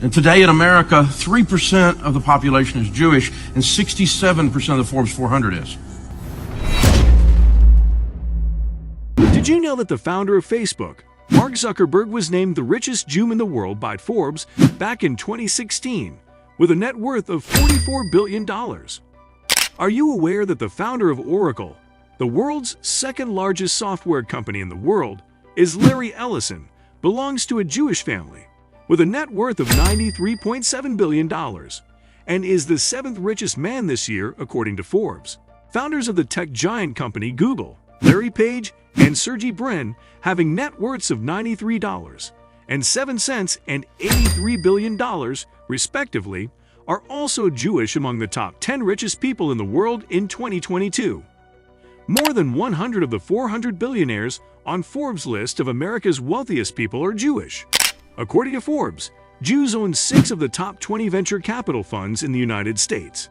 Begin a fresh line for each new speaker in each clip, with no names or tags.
And today in America, 3% of the population is Jewish, and 67% of the Forbes 400 is.
Did you know that the founder of Facebook, Mark Zuckerberg, was named the richest Jew in the world by Forbes back in 2016, with a net worth of $44 billion? Are you aware that the founder of Oracle, the world's second-largest software company in the world, is Larry Ellison, belongs to a Jewish family, with a net worth of $93.7 billion, and is the seventh richest man this year, according to Forbes. Founders of the tech giant company Google, Larry Page and Sergey Brin, having net worths of $93.07 and $83 billion, respectively, are also Jewish among the top 10 richest people in the world in 2022. More than 100 of the 400 billionaires on Forbes' list of America's wealthiest people are Jewish. According to Forbes, Jews own 6 of the top 20 venture capital funds in the United States.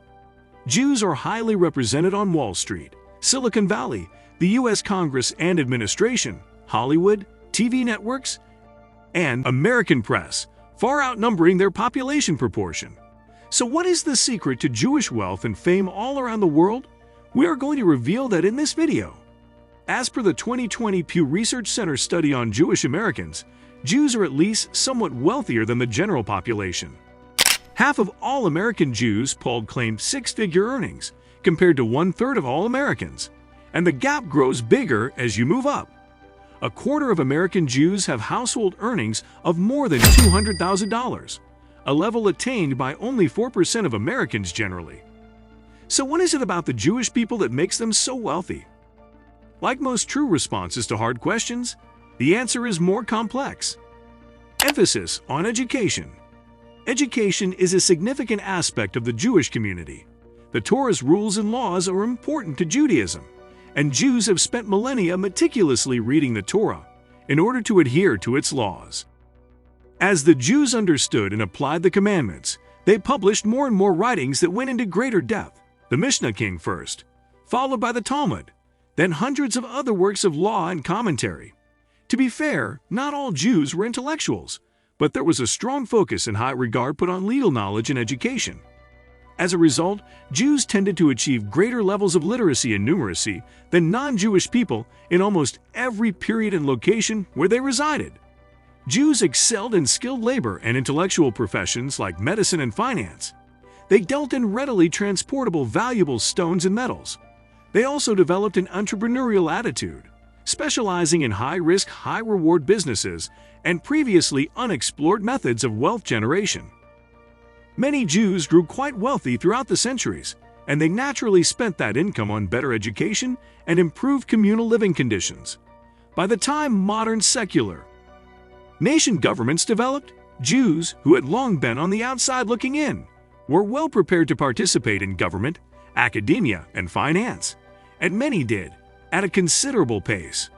Jews are highly represented on Wall Street, Silicon Valley, the U.S. Congress and administration, Hollywood, TV networks, and American press, far outnumbering their population proportion. So what is the secret to Jewish wealth and fame all around the world? We are going to reveal that in this video. As per the 2020 Pew Research Center study on Jewish Americans, Jews are at least somewhat wealthier than the general population. Half of all American Jews polled claimed six-figure earnings, compared to one-third of all Americans. And the gap grows bigger as you move up. A quarter of American Jews have household earnings of more than $200,000, a level attained by only 4% of Americans generally. So what is it about the Jewish people that makes them so wealthy? Like most true responses to hard questions, the answer is more complex. Emphasis on education. Education is a significant aspect of the Jewish community. The Torah's rules and laws are important to Judaism, and Jews have spent millennia meticulously reading the Torah in order to adhere to its laws. As the Jews understood and applied the commandments, they published more and more writings that went into greater depth. The Mishnah came first, followed by the Talmud, then hundreds of other works of law and commentary. To be fair, not all Jews were intellectuals, but there was a strong focus and high regard put on legal knowledge and education. As a result, Jews tended to achieve greater levels of literacy and numeracy than non-Jewish people in almost every period and location where they resided. Jews excelled in skilled labor and intellectual professions like medicine and finance. They dealt in readily transportable valuable stones and metals. They also developed an entrepreneurial attitude, specializing in high-risk, high-reward businesses and previously unexplored methods of wealth generation. Many Jews grew quite wealthy throughout the centuries, and they naturally spent that income on better education and improved communal living conditions. By the time modern secular nation governments developed, Jews, who had long been on the outside looking in, were well prepared to participate in government, academia, and finance, and many did, at a considerable pace.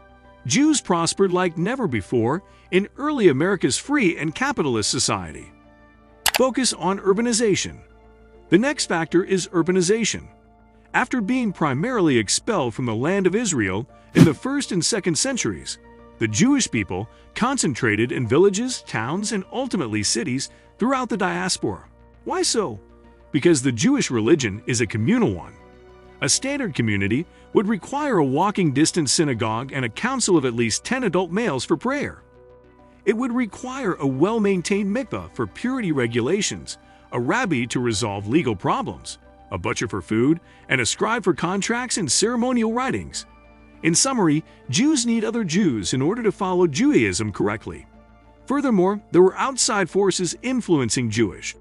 Jews prospered like never before in early America's free and capitalist society. Focus on urbanization. The next factor is urbanization. After being primarily expelled from the land of Israel in the 1st and 2nd centuries, the Jewish people concentrated in villages, towns, and ultimately cities throughout the diaspora. Why so? Because the Jewish religion is a communal one. A standard community would require a walking distance synagogue and a council of at least 10 adult males for prayer. It would require a well-maintained mikveh for purity regulations, a rabbi to resolve legal problems, a butcher for food, and a scribe for contracts and ceremonial writings. In summary, Jews need other Jews in order to follow Judaism correctly. Furthermore, there were outside forces influencing Jewish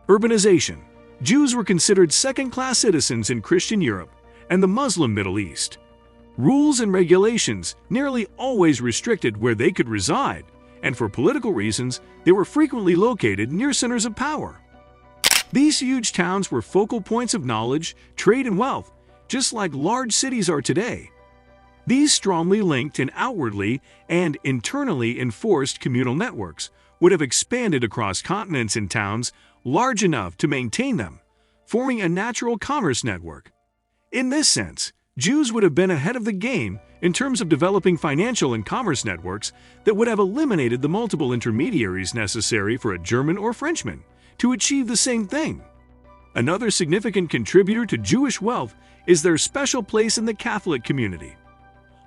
urbanization. Jews were considered second-class citizens in Christian Europe and the Muslim Middle East. Rules and regulations nearly always restricted where they could reside, and for political reasons, they were frequently located near centers of power. These huge towns were focal points of knowledge, trade, and wealth, just like large cities are today. These strongly linked and outwardly and internally enforced communal networks would have expanded across continents and towns large enough to maintain them, forming a natural commerce network. In this sense, Jews would have been ahead of the game in terms of developing financial and commerce networks that would have eliminated the multiple intermediaries necessary for a German or Frenchman to achieve the same thing. Another significant contributor to Jewish wealth is their special place in the Catholic community.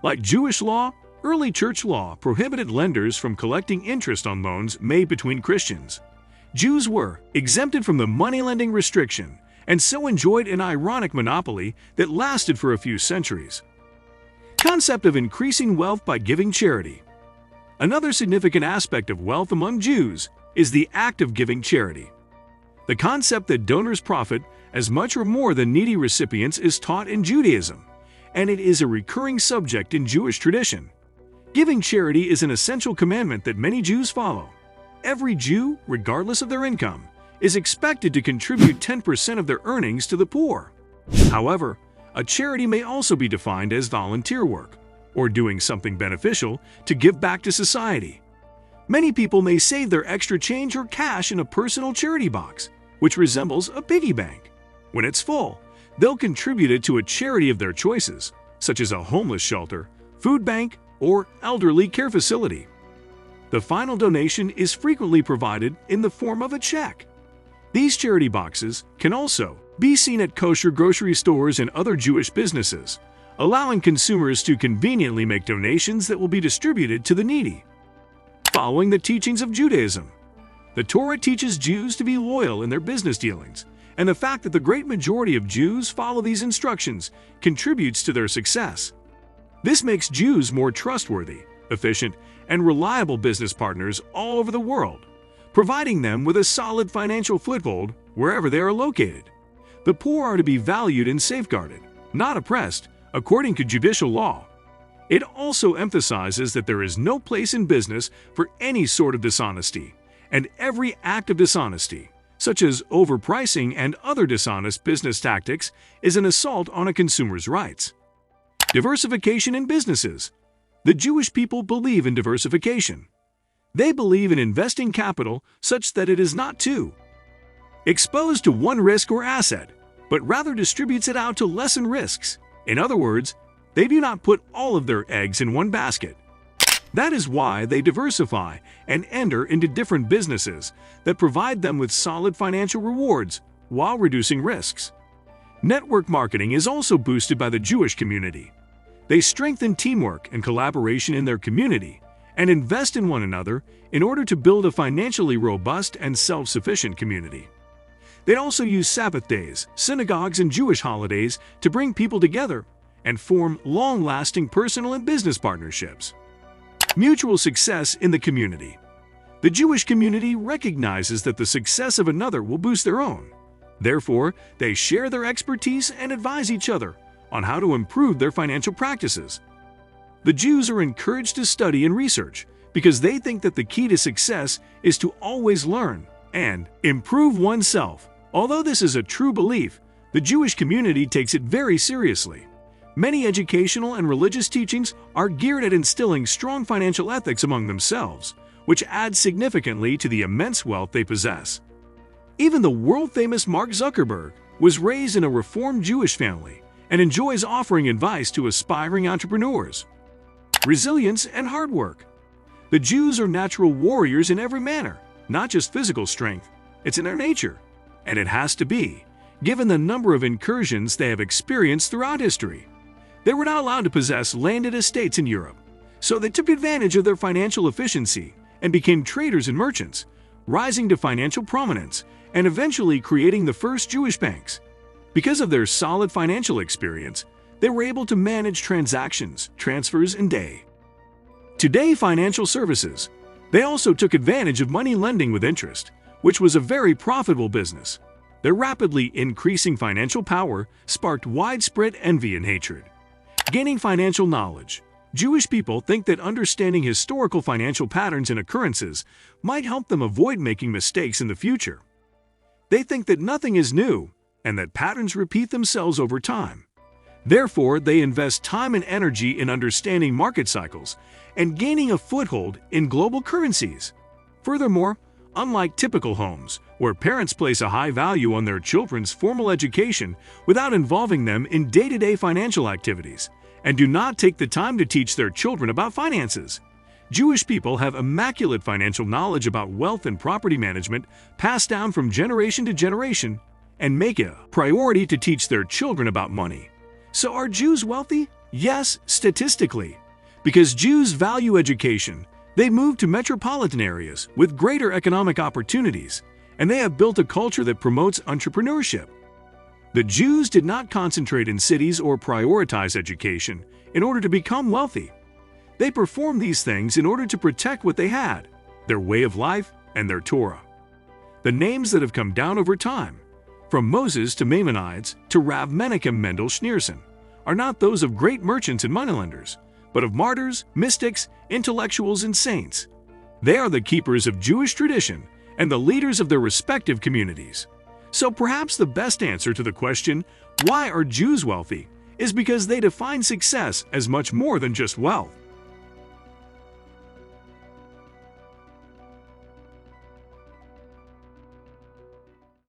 Like Jewish law, early church law prohibited lenders from collecting interest on loans made between Christians. Jews were exempted from the money-lending restriction and so enjoyed an ironic monopoly that lasted for a few centuries. Concept of increasing wealth by giving charity. Another significant aspect of wealth among Jews is the act of giving charity. The concept that donors profit as much or more than needy recipients is taught in Judaism, and it is a recurring subject in Jewish tradition. Giving charity is an essential commandment that many Jews follow. Every Jew, regardless of their income, is expected to contribute 10% of their earnings to the poor. However, a charity may also be defined as volunteer work, or doing something beneficial to give back to society. Many people may save their extra change or cash in a personal charity box, which resembles a piggy bank. When it's full, they'll contribute it to a charity of their choices, such as a homeless shelter, food bank, or elderly care facility. The final donation is frequently provided in the form of a check. These charity boxes can also be seen at kosher grocery stores and other Jewish businesses, allowing consumers to conveniently make donations that will be distributed to the needy. Following the teachings of Judaism, the Torah teaches Jews to be loyal in their business dealings, and the fact that the great majority of Jews follow these instructions contributes to their success. This makes Jews more trustworthy, efficient, and reliable business partners all over the world, providing them with a solid financial foothold wherever they are located. The poor are to be valued and safeguarded, not oppressed, according to judicial law. It also emphasizes that there is no place in business for any sort of dishonesty, and every act of dishonesty, such as overpricing and other dishonest business tactics, is an assault on a consumer's rights. Diversification in businesses. The Jewish people believe in diversification. They believe in investing capital such that it is not too exposed to one risk or asset, but rather distributes it out to lessen risks. In other words, they do not put all of their eggs in one basket. That is why they diversify and enter into different businesses that provide them with solid financial rewards while reducing risks. Network marketing is also boosted by the Jewish community. They strengthen teamwork and collaboration in their community and invest in one another in order to build a financially robust and self-sufficient community. They also use Sabbath days, synagogues, and Jewish holidays to bring people together and form long-lasting personal and business partnerships. Mutual success in the community. The Jewish community recognizes that the success of another will boost their own. Therefore, they share their expertise and advise each other on how to improve their financial practices. The Jews are encouraged to study and research because they think that the key to success is to always learn and improve oneself. Although this is a true belief, the Jewish community takes it very seriously. Many educational and religious teachings are geared at instilling strong financial ethics among themselves, which adds significantly to the immense wealth they possess. Even the world-famous Mark Zuckerberg was raised in a Reformed Jewish family and enjoys offering advice to aspiring entrepreneurs. Resilience and hard work. The Jews are natural warriors in every manner, not just physical strength. It's in their nature, and it has to be, given the number of incursions they have experienced throughout history. They were not allowed to possess landed estates in Europe, so they took advantage of their financial efficiency and became traders and merchants, rising to financial prominence and eventually creating the first Jewish banks. Because of their solid financial experience, they were able to manage transactions, transfers, and day-to-day financial services. They also took advantage of money lending with interest, which was a very profitable business. Their rapidly increasing financial power sparked widespread envy and hatred. Gaining financial knowledge. Jewish people think that understanding historical financial patterns and occurrences might help them avoid making mistakes in the future. They think that nothing is new and that patterns repeat themselves over time. Therefore, they invest time and energy in understanding market cycles and gaining a foothold in global currencies. Furthermore, unlike typical homes, where parents place a high value on their children's formal education without involving them in day-to-day financial activities, and do not take the time to teach their children about finances. Jewish people have immaculate financial knowledge about wealth and property management passed down from generation to generation and make it a priority to teach their children about money. So are Jews wealthy? Yes, statistically. Because Jews value education, they move to metropolitan areas with greater economic opportunities, and they have built a culture that promotes entrepreneurship. The Jews did not concentrate in cities or prioritize education in order to become wealthy. They performed these things in order to protect what they had, their way of life and their Torah. The names that have come down over time, from Moses to Maimonides to Rav Menachem Mendel Schneerson, are not those of great merchants and moneylenders, but of martyrs, mystics, intellectuals, and saints. They are the keepers of Jewish tradition and the leaders of their respective communities. So perhaps the best answer to the question, why are Jews wealthy, is because they define success as much more than just wealth.